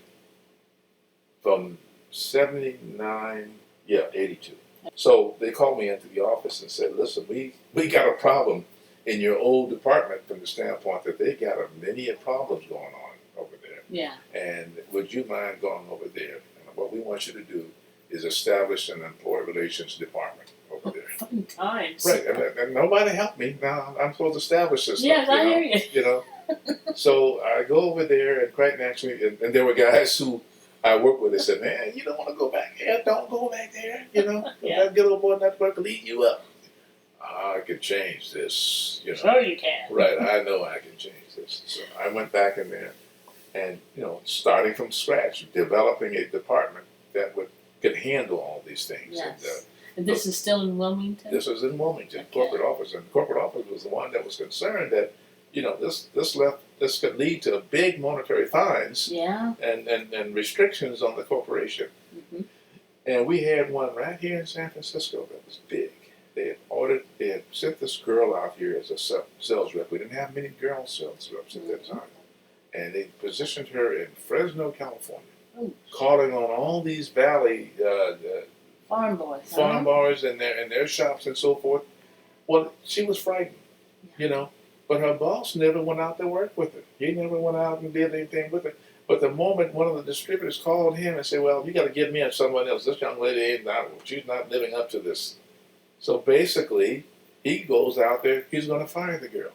from 82. So they called me into the office and said, listen, we got a problem in your old department from the standpoint that they got many problems going on over there. Yeah. And would you mind going over there? And what we want you to do is establish an employee relations department over there. Fun times. Right. And nobody helped me. Now I'm supposed to establish this Yes, stuff. I hear you. So I go over there, and quite naturally, and there were guys who I worked with. They said, man, you don't want to go back there. Don't go back there. That good old boy network will lead you up. I can change this. Sure you can. Right. I know I can change this. So I went back in there and, starting from scratch, developing a department that could handle all these things. Yes. And this is still in Wilmington? This was in Wilmington, Okay. corporate office. And the corporate office was the one that was concerned that, this could lead to big monetary fines and restrictions on the corporation. And we had one right here in San Francisco that was big. They had sent this girl out here as a sales rep. We didn't have many girl sales reps at that time. And they positioned her in Fresno, California, calling on all these valley farm boys. farm bars and their shops and so forth. Well, she was frightened, but her boss never went out to work with her. He never went out and did anything with her. But the moment one of the distributors called him and said, well, you got to get me and someone else. This young lady she's not living up to this. So basically, he goes out there, he's going to fire the girl.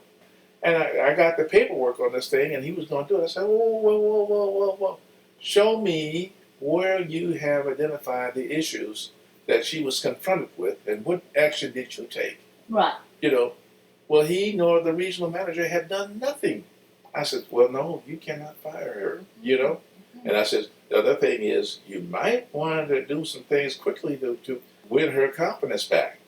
And I got the paperwork on this thing, and he was going to do it. I said, whoa. Show me where you have identified the issues that she was confronted with, and what action did you take? Right. Well, he nor the regional manager had done nothing. I said, well, no, you cannot fire her, And I said, the other thing is, you might want to do some things quickly to win her confidence back,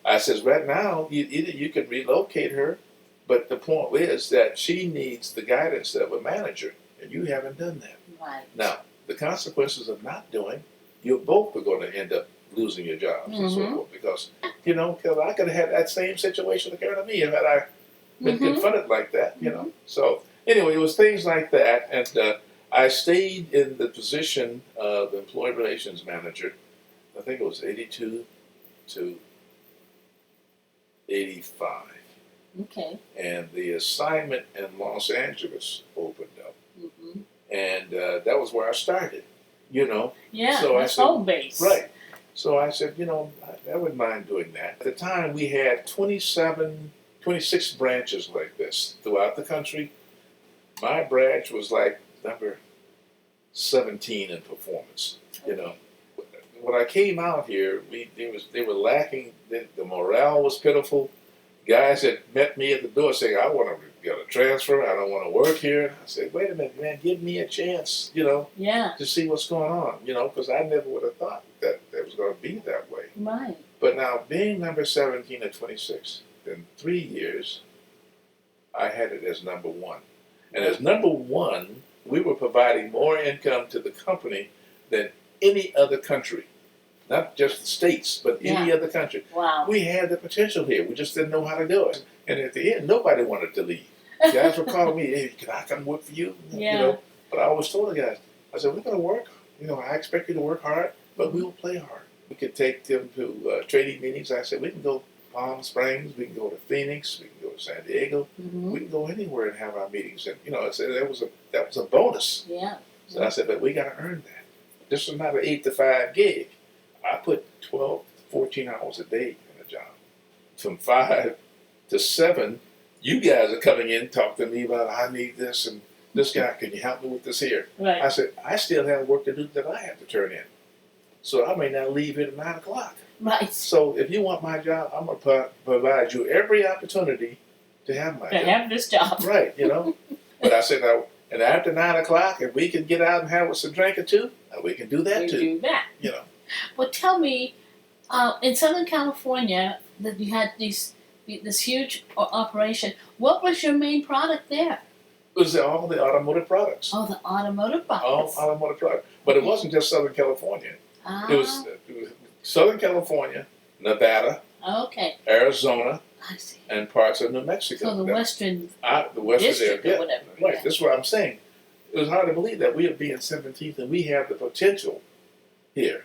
I says, right now, either you can relocate her, but the point is that she needs the guidance of a manager, and you haven't done that. Right. Now, the consequences of not doing, you both are going to end up losing your jobs and so forth, because, because I could have had that same situation occur to me if I been confronted like that, So anyway, it was things like that, and I stayed in the position of employee relations manager. I think it was 82 to 85. Okay. And the assignment in Los Angeles opened up, and that was where I started. Yeah, so that's home base. Right. So I said, I wouldn't mind doing that. At the time, we had 26 branches like this throughout the country. My branch was like number 17 in performance. When I came out here, they were lacking. The morale was pitiful. Guys that met me at the door saying, I want to get a transfer. I don't want to work here. I said, wait a minute, man, give me a chance, to see what's going on, because I never would have thought that it was going to be that way. Right. But now, being number 17 at 26, in 3 years, I had it as number 1. And as number 1, we were providing more income to the company than any other country. Not just the states, but any other country. Wow. We had the potential here. We just didn't know how to do it. And at the end, nobody wanted to leave. Guys were calling me, hey, can I come work for you? Yeah. But I always told the guys, I said, we're going to work. I expect you to work hard, but we will play hard. We could take them to trading meetings. I said, we can go Palm Springs, we can go to Phoenix, we can go to San Diego. We can go anywhere and have our meetings. And, that was a bonus. Yeah. So I said, but we got to earn that. This is not an 8 to 5 gig. I put 12, 14 hours a day in a job. From 5 to 7, you guys are coming in, talking to me about, I need this, and this guy, can you help me with this here? Right. I said, I still have work to do that I have to turn in. So I may not leave here at 9 o'clock. Right. So if you want my job, I'm going to provide you every opportunity to have my job. To have this job. Right, But I said, now, and after 9 o'clock, if we can get out and have us a drink or two, we can do that We too. do that. Well, tell me, in Southern California, that you had this huge operation. What was your main product there? It was all the automotive products. Oh, the automotive All products. automotive products. But it wasn't just Southern California. Ah, It was Southern California, Nevada, okay. Arizona, I see. and parts of New Mexico. So the western The western district area, or whatever. Right, yeah. that's what I'm saying. It was hard to believe that we would be in 17th and we have the potential here,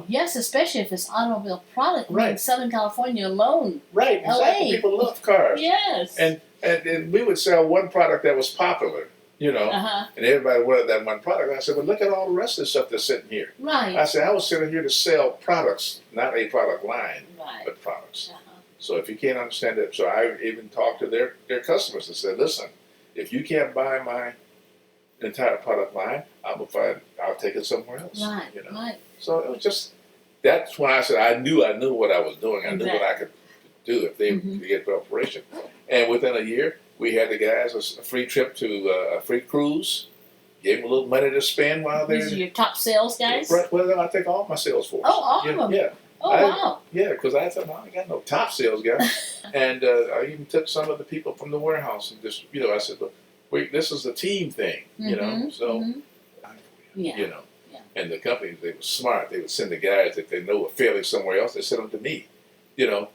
Yes, especially if it's automobile product. Right. In Southern California alone. Right, exactly. LA. People love cars. Yes. And we would sell one product that was popular, Uh-huh. and everybody wanted that one product. I said, well, look at all the rest of the stuff that's sitting here. Right. I said, I was sitting here to sell products, not a product line, Right. but products. Uh-huh. So if you can't understand it, so I even talked to their customers and said, listen, if you can't buy my entire product line, I'll take it somewhere else. Right. Right. So it was just, that's when I said I knew what I was doing. I knew what I could do if they get the operation. And within a year, we had the guys a free trip to a free cruise. Gave them a little money to spend while they're. These are your top sales guys? Right. Well, I take all my sales force. Oh, all of them? Yeah. Oh, wow. Yeah, because I thought, I ain't got no top sales guy. And I even took some of the people from the warehouse and just, I said, look, this is a team thing, So, Yeah. Yeah. And the companies, they were smart. They would send the guys that they know are failing somewhere else. They send them to me, to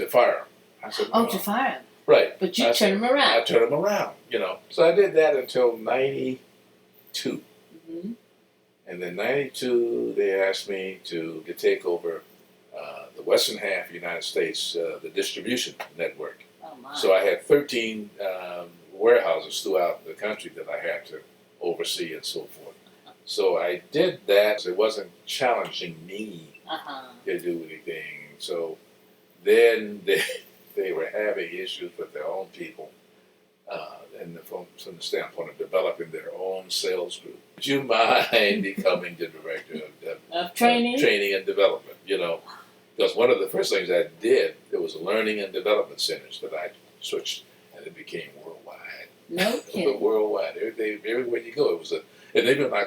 fire them. I said, Oh, to fire them. Right. But you turn them around. I turned them around, So I did that until 92. Mm-hmm. And then 92, they asked me to take over the western half of the United States, the distribution network. Oh, my. So I had 13 warehouses throughout the country that I had to oversee and so forth. So I did that. It wasn't challenging me to do anything. So then they were having issues with their own people, and from the standpoint of developing their own sales group. Would you mind becoming the director of training? Training and development, Because one of the first things I did, there was learning and development centers that I switched, and it became worldwide. No kidding. Worldwide. Everywhere you go, it was and even our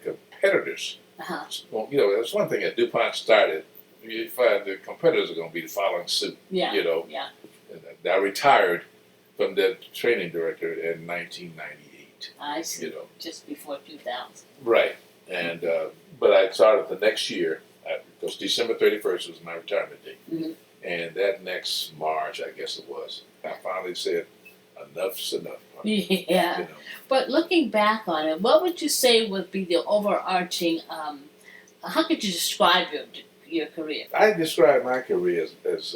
competitors. Well, that's one thing that DuPont started. You find the competitors are going to be following suit. Yeah. Yeah. And I retired from the training director in 1998. I see. Just before 2000. Right. And but I started the next year. Because December 31st was my retirement date. Mm-hmm. And that next March, I guess it was, I finally said, enough's enough. Yeah. But looking back on it, what would you say would be the overarching, how could you describe your career? I describe my career as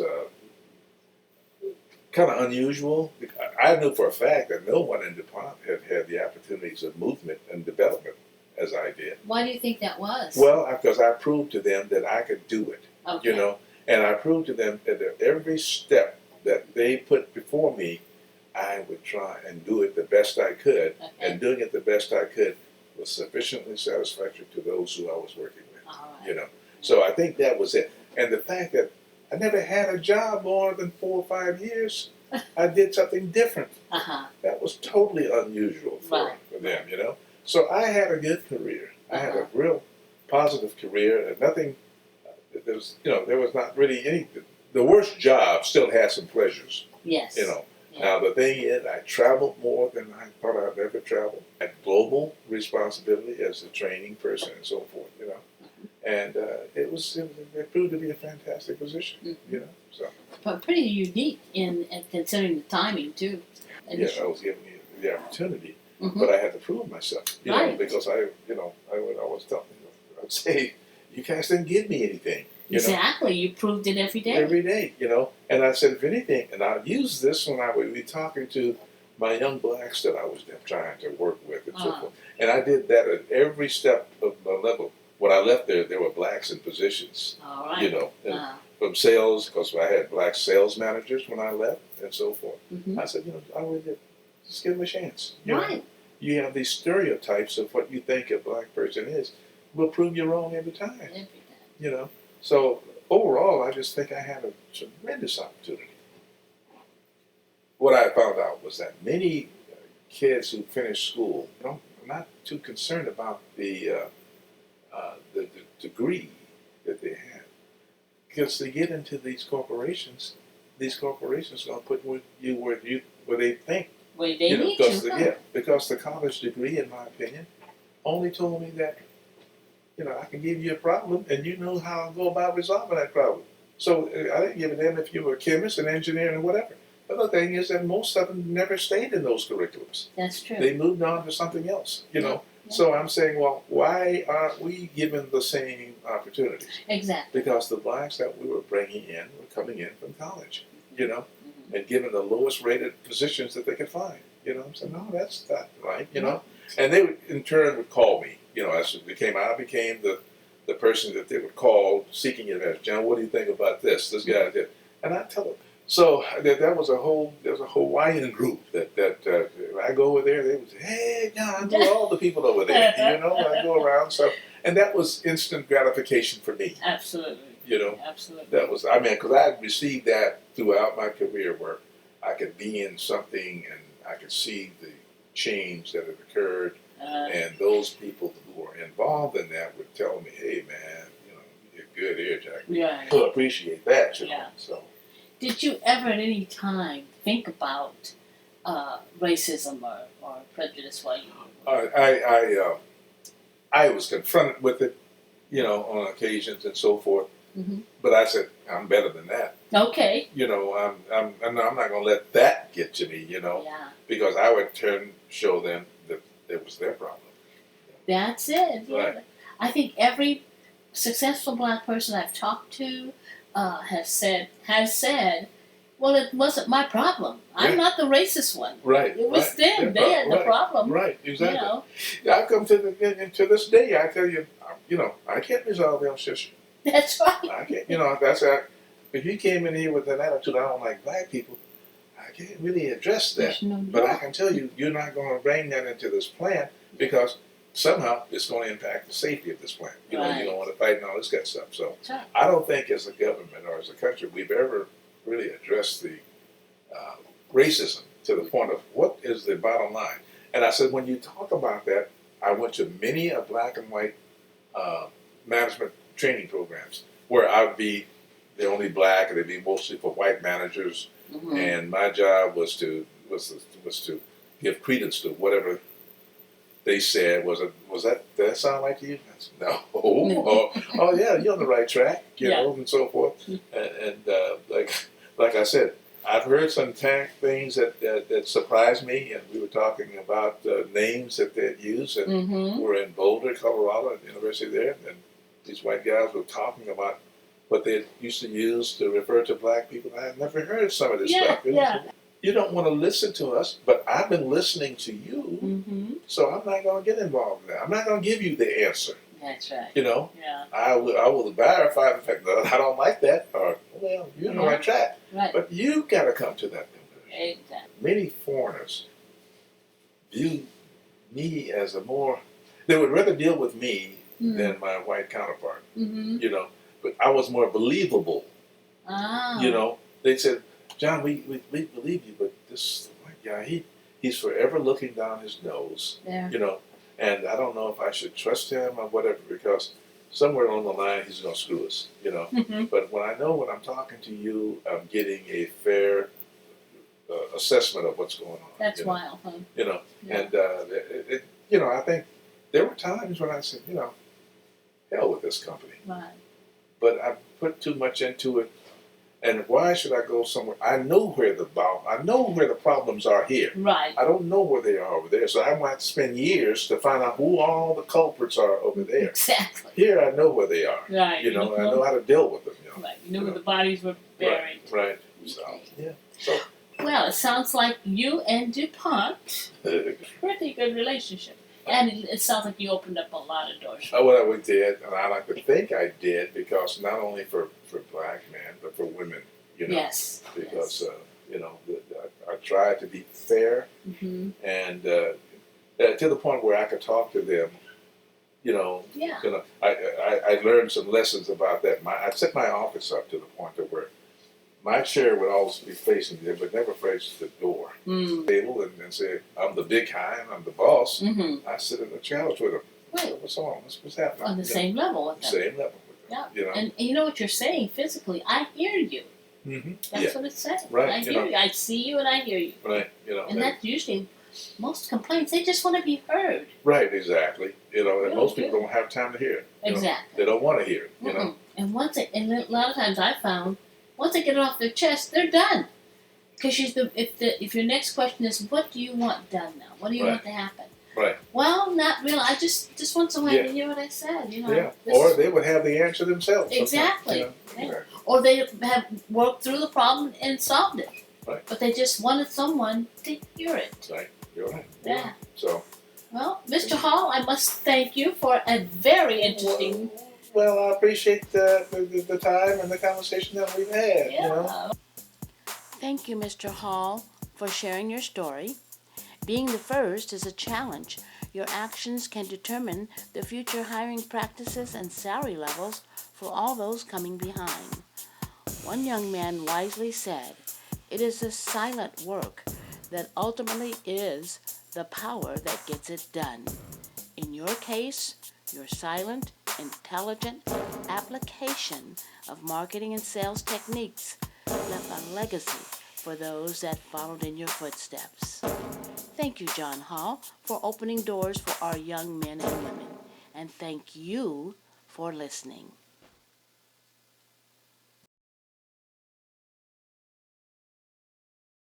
kind of unusual. I knew for a fact that no one in DuPont had the opportunities of movement and development as I did. Why do you think that was? Well, because I proved to them that I could do it, okay. And I proved to them that at every step that they put before me, I would try and do it the best I could, Okay. and doing it the best I could was sufficiently satisfactory to those who I was working with, All right. So I think that was it. And the fact that I never had a job more than 4 or 5 years, I did something different. That was totally unusual for them, So I had a good career. I had a real positive career, and nothing. There was not really any. The worst job still had some pleasures. Yes. Yeah. Now the thing is, I traveled more than I thought I'd ever travel. I had global responsibility as a training person and so forth. And it proved to be a fantastic position. So. But pretty unique in considering the timing too. Yes, I was given the opportunity. Mm-hmm. But I had to prove myself, Right. Because I would always tell them, I'd say, you guys didn't give me anything. Exactly, you proved it every day. Every day, And I said, if anything, and I'll use this when I would be talking to my young blacks that I was trying to work with and so forth. And I did that at every step of my level. when I left there were blacks in positions. All right. You know, and from sales, because I had black sales managers when I left and so forth. Mm-hmm. I said, I would just give them a chance. You Right. know, you have these stereotypes of what you think a black person is. Will prove you wrong every time. Every time. You know, so overall, I just think I had a tremendous opportunity. What I found out was that many kids who finish school are not too concerned about the degree that they have, because they get into these corporations. These corporations are going to put you where they think. Where they need you. Because the college degree, in my opinion, only told me that I can give you a problem and you know how to go about resolving that problem. So I didn't give a damn if you were a chemist, an engineer, and whatever. The other thing is that most of them never stayed in those curriculums. That's true. They moved on to something else, Yeah. So I'm saying, well, why aren't we given the same opportunities? Exactly. Because the blacks that we were bringing in were coming in from college, Mm-hmm. and given the lowest rated positions that they could find. So no, that's not right, Yeah. And they would, in turn, would call me. As it became, I became the person that they would call seeking advice. John, what do you think about this? This guy did, and I tell them. So there was a Hawaiian group that when I go over there, they would say, "Hey, John, I know all the people over there." I go around. So, and that was instant gratification for me. Absolutely. Absolutely. That was, because I had received that throughout my career, where I could be in something and I could see the change that had occurred, and those people who were involved in that would tell me, "Hey, man, you did good here, Jack. Yeah. We'll appreciate that." Yeah. So. Did you ever at any time think about racism or prejudice while you were? I was confronted with it, on occasions and so forth. Mm-hmm. But I said, I'm better than that. Okay. I'm not going to let that get to me, Yeah. because I would show them that it was their problem. That's it. Yeah. Right. I think every successful black person I've talked to has said, well, it wasn't my problem. I'm not the racist one. Right. It was them. They had the problem. Right. Exactly. Yeah, I come to this day. I tell you, I can't resolve those issues. That's right. I can't. If you came in here with an attitude, I don't like black people, I can't really address that. But I can tell you, you're not going to bring that into this plant, because somehow it's going to impact the safety of this plant. You don't want to fight and all this kind of stuff. So Right. I don't think as a government or as a country we've ever really addressed the racism to the point of what is the bottom line. And I said, when you talk about that, I went to many a black and white management training programs where I would be the only black, and it'd be mostly for white managers. Mm-hmm. And my job was to give credence to whatever they said. Did that sound like you? I said, no. Oh yeah, you're on the right track, and so forth. And like I said, I've heard some things that surprised me, and we were talking about names that they'd used, and Mm-hmm. we're in Boulder, Colorado, at the university there, and these white guys were talking about what they used to use to refer to black people. I had never heard some of this stuff. You don't want to listen to us, but I've been listening to you, Mm-hmm. so I'm not going to get involved in that. I'm not going to give you the answer. That's right. Yeah. I Yeah. will verify the fact that I don't like that, or, well, you're on the right track. Right. But you got to come to that conclusion. Exactly. Many foreigners view me as they would rather deal with me than my white counterpart, Mm-hmm. but I was more believable. Ah. They said, John, we believe you, but this white guy, he's forever looking down his nose, There. and I don't know if I should trust him or whatever, because somewhere along the line he's going to screw us, Mm-hmm. But when I'm talking to you, I'm getting a fair assessment of what's going on. That's wild, huh? Yeah. And I think there were times when I said, hell with this company. Right. But I put too much into it. And why should I go somewhere? I know where the problems are here. Right. I don't know where they are over there. So I might have to spend years to find out who all the culprits are over there. Exactly. Here I know where they are. Right. I know how to deal with them. Right. You knew where the bodies were buried. Right. So, yeah. So, Well, it sounds like you and DuPont pretty good relationship. And it sounds like you opened up a lot of doors. Well, we did, and I like to think I did, because not only for black men, but for women, you know. Yes. Because, you know, I tried to be fair, Mm-hmm. and to the point where I could talk to them, you know. Yeah. You know, I learned some lessons about that. I set my office up to the point to where my chair would always be facing them, but never face the door. Mm. Table and say, I'm the big guy and I'm the boss. Mm-hmm. I sit in the challenge with them. Right. What's on? What's happening? On the same level with them. Same level with them. Yeah. You know? And you know what you're saying physically. I hear you. Mm-hmm. That's what it says. Right. I hear you. I see you and I hear you. Right. You know. And that's usually most complaints. They just want to be heard. Right. Exactly. You know, and Really most people good. don't have time to hear it. Exactly. They don't want to hear it. You know. And a lot of times I found, once they get it off their chest, they're done. Because if your next question is, what do you want done now? What do you want to happen? Right. Well, not really. I just want someone to hear what I said. You know. Yeah. Or they would have the answer themselves. Exactly. You know? Yeah. Exactly. Or they have worked through the problem and solved it. Right. But they just wanted someone to hear it. Right. You're right. Yeah. So. Well, Mr. Hall, I must thank you for a very interesting. Well, I appreciate the time and the conversation that we've had. Yeah. You know? Thank you, Mr. Hall, for sharing your story. Being the first is a challenge. Your actions can determine the future hiring practices and salary levels for all those coming behind. One young man wisely said, "It is the silent work that ultimately is the power that gets it done." In your case, your silent, intelligent application of marketing and sales techniques left a legacy for those that followed in your footsteps. Thank you, John Hall, for opening doors for our young men and women. And thank you for listening.